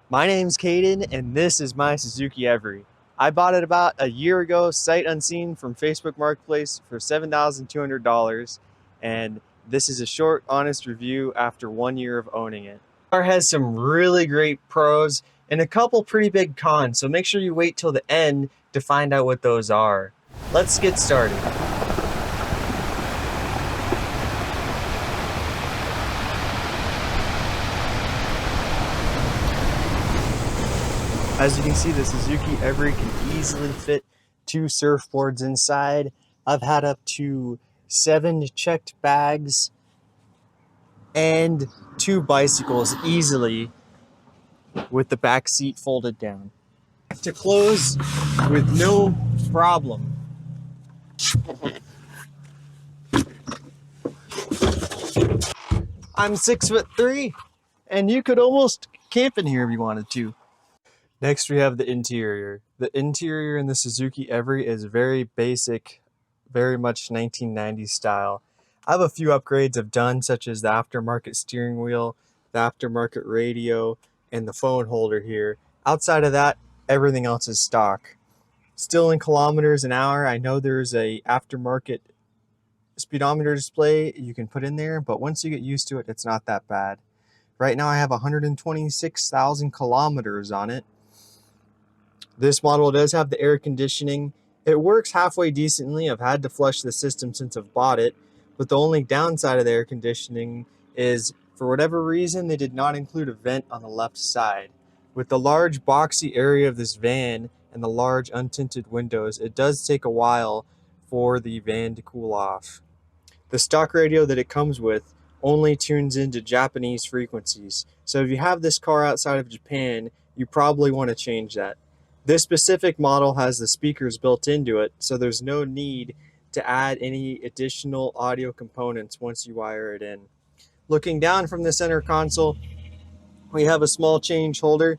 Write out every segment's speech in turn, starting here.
My name's Caden, and this is my Suzuki Every. I bought it about a year ago, sight unseen, from Facebook Marketplace for $7,200, and this is a short, honest review after 1 year of owning it. The car has some really great pros and a couple pretty big cons, so make sure you wait till the end to find out what those are. Let's get started. As you can see, the Suzuki Every can easily fit 2 surfboards inside. I've had up to 7 checked bags and 2 bicycles easily with the back seat folded down to close with no problem. I'm 6'3", and you could almost camp in here if you wanted to. Next, we have the interior. The interior in the Suzuki Every is very basic, very much 1990s style. I have a few upgrades I've done, such as the aftermarket steering wheel, the aftermarket radio, and the phone holder here. Outside of that, everything else is stock. Still in kilometers an hour, I know there's a aftermarket speedometer display you can put in there, but once you get used to it, it's not that bad. Right now I have 126,000 kilometers on it. This model does have the air conditioning. It works halfway decently. I've had to flush the system since I've bought it, but the only downside of the air conditioning is, for whatever reason, they did not include a vent on the left side. With the large boxy area of this van and the large untinted windows, it does take a while for the van to cool off. The stock radio that it comes with only tunes into Japanese frequencies, so if you have this car outside of Japan, you probably want to change that. This specific model has the speakers built into it, so there's no need to add any additional audio components once you wire it in. Looking down from the center console, we have a small change holder,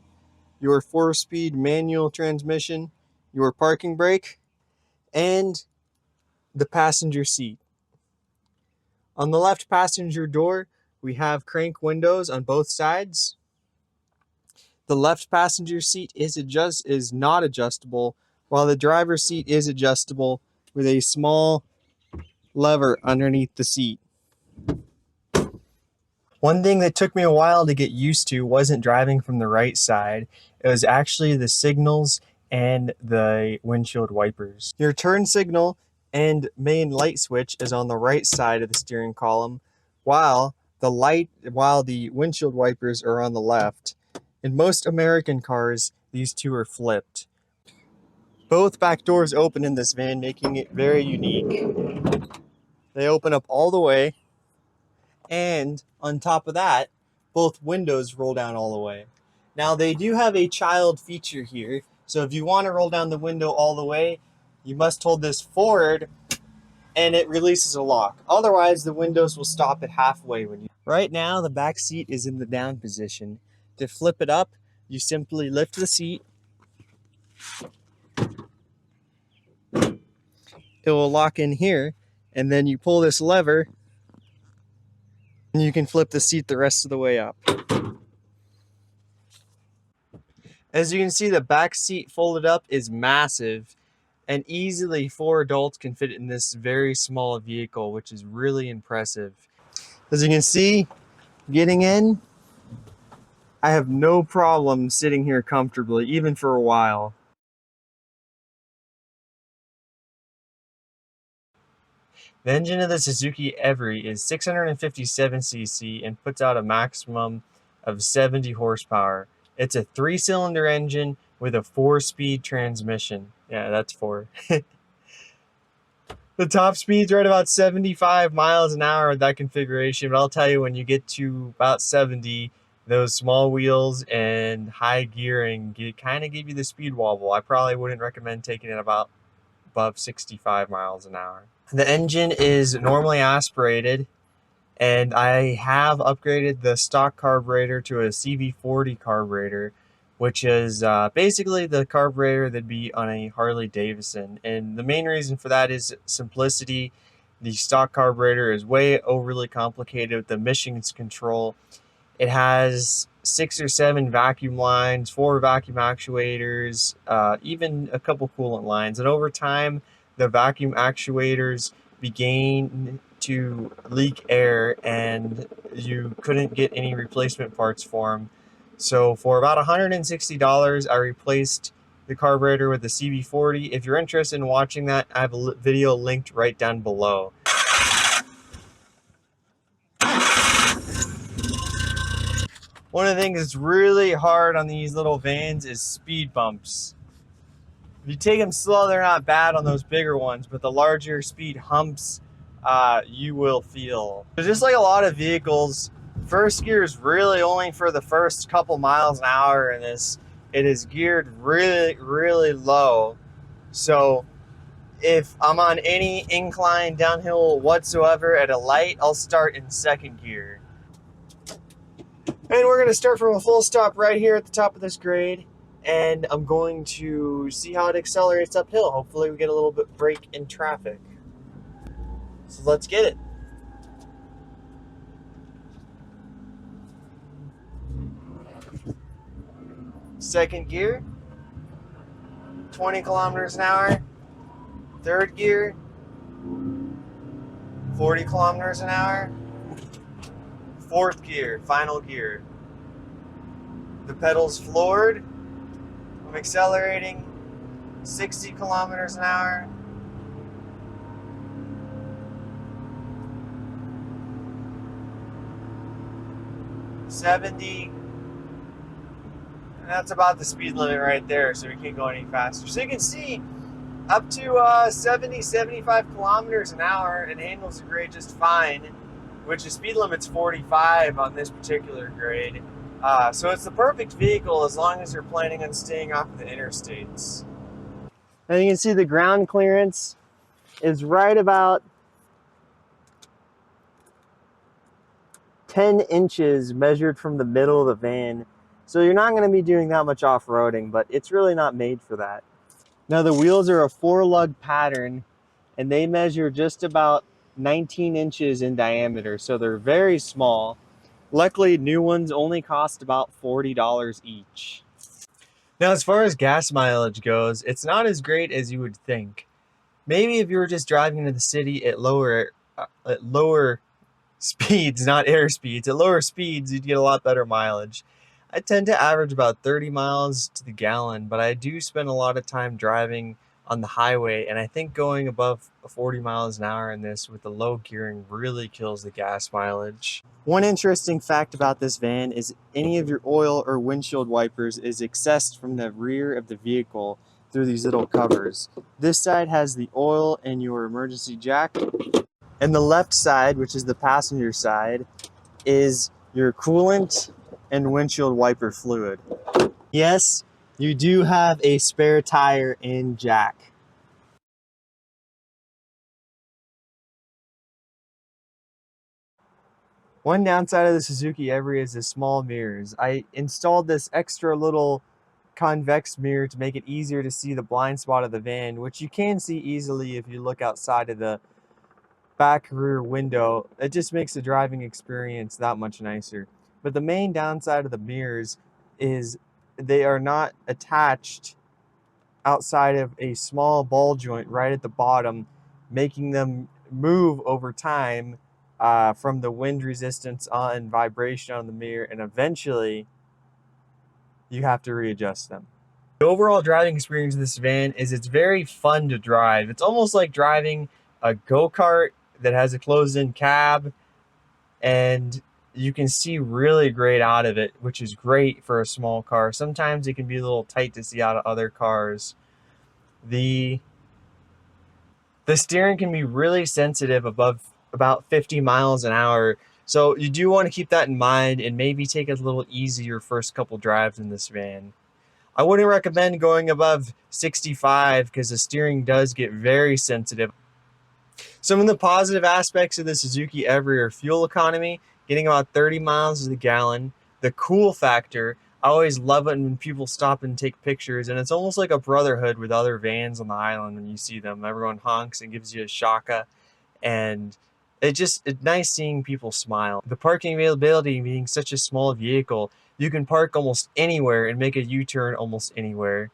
your 4-speed manual transmission, your parking brake, and the passenger seat. On the left passenger door, we have crank windows on both sides. The left passenger seat is not adjustable, while the driver's seat is adjustable with a small lever underneath the seat. One thing that took me a while to get used to wasn't driving from the right side. It was actually the signals and the windshield wipers. Your turn signal and main light switch is on the right side of the steering column, while the windshield wipers are on the left. In most American cars, these two are flipped. Both back doors open in this van, making it very unique. They open up all the way, and on top of that, both windows roll down all the way. Now, they do have a child feature here, so if you want to roll down the window all the way, you must hold this forward and it releases a lock. Otherwise, the windows will stop at halfway when you... Right now, the back seat is in the down position. To flip it up, you simply lift the seat. It will lock in here, and then you pull this lever, and you can flip the seat the rest of the way up. As you can see, the back seat folded up is massive, and easily 4 adults can fit in this very small vehicle, which is really impressive. As you can see, getting in, I have no problem sitting here comfortably, even for a while. The engine of the Suzuki Every is 657cc and puts out a maximum of 70 horsepower. It's a 3-cylinder engine with a 4-speed transmission. Yeah, that's 4. The top speed's right about 75 miles an hour with that configuration, but I'll tell you, when you get to about 70, those small wheels and high gearing kind of give you the speed wobble. I probably wouldn't recommend taking it above 65 miles an hour. The engine is normally aspirated, and I have upgraded the stock carburetor to a CV40 carburetor, which is basically the carburetor that'd be on a Harley Davidson. And the main reason for that is simplicity. The stock carburetor is way overly complicated with the emissions control. It has 6 or 7 vacuum lines, 4 vacuum actuators, even a couple coolant lines. And over time, the vacuum actuators began to leak air and you couldn't get any replacement parts for them. So for about $160, I replaced the carburetor with the CB40. If you're interested in watching that, I have a video linked right down below. One of the things that's really hard on these little vans is speed bumps. If you take them slow, they're not bad on those bigger ones, but the larger speed humps, you will feel. So just like a lot of vehicles, first gear is really only for the first couple miles an hour in this. It is geared really, really low. So if I'm on any incline downhill whatsoever at a light, I'll start in second gear. And we're going to start from a full stop right here at the top of this grade. And I'm going to see how it accelerates uphill. Hopefully we get a little bit break in traffic. So let's get it. Second gear, 20 kilometers an hour. Third gear, 40 kilometers an hour. Fourth gear, final gear. The pedal's floored. I'm accelerating 60 kilometers an hour. $70. And that's about the speed limit right there, so we can't go any faster. So you can see up to 70, 75 kilometers an hour and handles the grade just fine, which the speed limit's 45 on this particular grade. So it's the perfect vehicle as long as you're planning on staying off of the interstates. And you can see the ground clearance is right about 10 inches measured from the middle of the van. So you're not going to be doing that much off-roading, but it's really not made for that. Now the wheels are a 4-lug pattern and they measure just about 19 inches in diameter, so they're very small. Luckily, new ones only cost about $40 each. Now, as far as gas mileage goes, it's not as great as you would think. Maybe if you were just driving into the city at lower speeds, not air speeds, at lower speeds, you'd get a lot better mileage. I tend to average about 30 miles to the gallon, but I do spend a lot of time driving on the highway, and I think going above 40 miles an hour in this with the low gearing really kills the gas mileage. One interesting fact about this van is any of your oil or windshield wipers is accessed from the rear of the vehicle through these little covers. This side has the oil and your emergency jack, and the left side, which is the passenger side, is your coolant and windshield wiper fluid. Yes, you do have a spare tire and jack. One downside of the Suzuki Every is the small mirrors. I installed this extra little convex mirror to make it easier to see the blind spot of the van, which you can see easily if you look outside of the back rear window. It just makes the driving experience that much nicer. But the main downside of the mirrors is they are not attached outside of a small ball joint right at the bottom, making them move over time from the wind resistance and vibration on the mirror, and eventually you have to readjust them. The overall driving experience of this van is it's very fun to drive. It's almost like driving a go-kart that has a closed-in cab, and you can see really great out of it, which is great for a small car. Sometimes it can be a little tight to see out of other cars. The steering can be really sensitive above about 50 miles an hour. So you do want to keep that in mind and maybe take it a little easier first couple drives in this van. I wouldn't recommend going above 65 because the steering does get very sensitive. Some of the positive aspects of the Suzuki Every are fuel economy, getting about 30 miles to the gallon. The cool factor, I always love it when people stop and take pictures, and it's almost like a brotherhood with other vans on the island when you see them. Everyone honks and gives you a shaka, and It's nice seeing people smile. The parking availability being such a small vehicle, you can park almost anywhere and make a U-turn almost anywhere.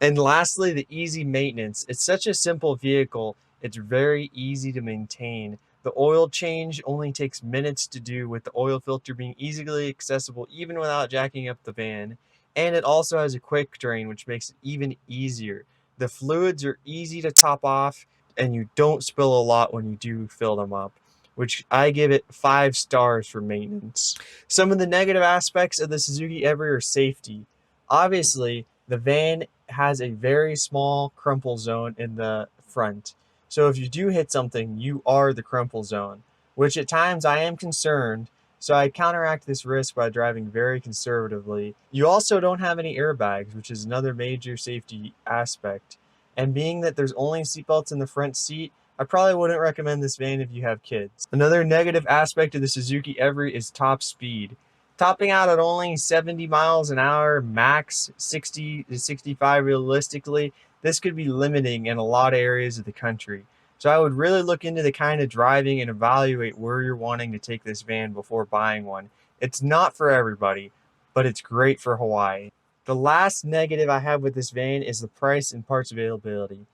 And lastly, the easy maintenance. It's such a simple vehicle, it's very easy to maintain. The oil change only takes minutes to do, with the oil filter being easily accessible even without jacking up the van. And it also has a quick drain, which makes it even easier. The fluids are easy to top off, and you don't spill a lot when you do fill them up, which I give it 5 stars for maintenance. Some of the negative aspects of the Suzuki Every are safety. Obviously, the van has a very small crumple zone in the front. So if you do hit something, you are the crumple zone, which at times I am concerned. So I counteract this risk by driving very conservatively. You also don't have any airbags, which is another major safety aspect. And being that there's only seatbelts in the front seat, I probably wouldn't recommend this van if you have kids. Another negative aspect of the Suzuki Every is top speed. Topping out at only 70 miles an hour, max 60 to 65 realistically, this could be limiting in a lot of areas of the country. So I would really look into the kind of driving and evaluate where you're wanting to take this van before buying one. It's not for everybody, but it's great for Hawaii. The last negative I have with this van is the price and parts availability.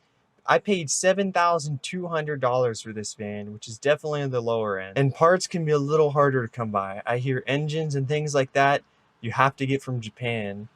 I paid $7,200 for this van, which is definitely on the lower end. And parts can be a little harder to come by. I hear engines and things like that you have to get from Japan.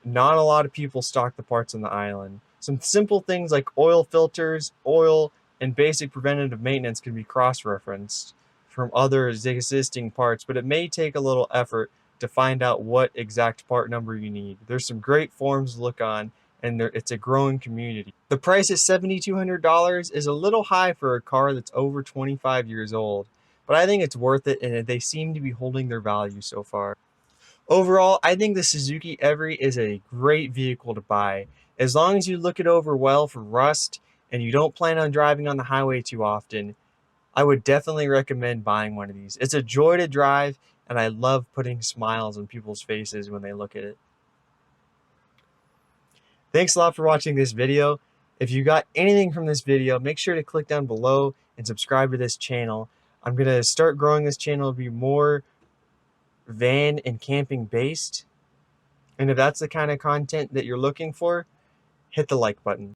Not a lot of people stock the parts on the island. Some simple things like oil filters, oil, and basic preventative maintenance can be cross-referenced from other existing parts, but it may take a little effort to find out what exact part number you need. There's some great forums to look on, and it's a growing community. The price at $7,200 is a little high for a car that's over 25 years old, but I think it's worth it, and they seem to be holding their value so far. Overall, I think the Suzuki Every is a great vehicle to buy. As long as you look it over well for rust and you don't plan on driving on the highway too often, I would definitely recommend buying one of these. It's a joy to drive, and I love putting smiles on people's faces when they look at it. Thanks a lot for watching this video. If you got anything from this video, make sure to click down below and subscribe to this channel. I'm going to start growing this channel to be more van and camping based. And if that's the kind of content that you're looking for, hit the like button.